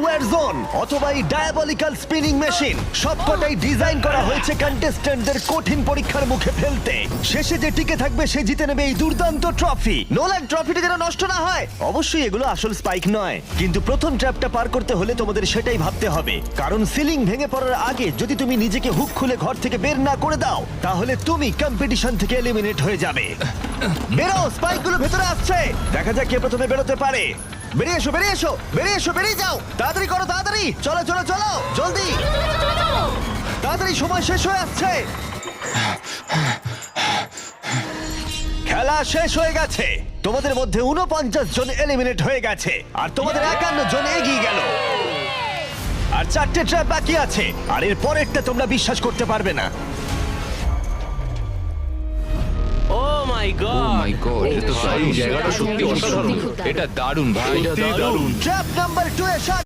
Wire zone অথবা এই ডায়াবলিক্যাল spinning machine, সবকটাই ডিজাইন করা হয়েছে কন্টেস্ট্যান্টদের কঠিন পরীক্ষার মুখে ফেলতে। শেষে যে টিকে থাকবে সে জিতে নেবে এই দুর্দান্ত ট্রফি। নোলান, ট্রফিটা যেন নষ্ট না হয়। অবশ্যই এগুলো আসল স্পাইক নয়, কিন্তু প্রথম ট্র্যাপটা পার করতে হলে তোমাদের সেটাই ভাবতে হবে, কারণ সিলিং ভেঙে পড়ার আগে যদি তুমি নিজেকে হুক খুলে ঘর থেকে বের না করে দাও তাহলে তুমি কম্পিটিশন থেকে এলিমিনেট হয়ে যাবে। বেরো, স্পাইকগুলো ভেতরে আসছে। দেখা যাক কে প্রথমে বেরোতে পারে। বেরিয়ে এসো, বেরিয়ে এসো, বেরিয়ে এসো, বেরিয়ে যাও। তাড়াতাড়ি করো, তাড়াতাড়ি। চলো চলো চলো, জলদি, তাড়াতাড়ি, সময় শেষ হয়ে আসছে। খেলা শেষ হয়ে গেছে। তোমাদের মধ্যে 49 জন এলিমিনেট হয়ে গেছে আর তোমাদের 51 জন এগিয়ে গেল। আর 4টে ট্র্যাপ বাকি আছে, আর এর পরেরটা তোমরা বিশ্বাস করতে পারবে না। ও মাই ও গড! মাই গড, এটা তো দারুণ, জায়গাটা সত্যি অসাধারণ। দারুণ। এটা দারুণ ভাই, সত্যিই দারুণ। ট্র্যাপ নাম্বার 2 এ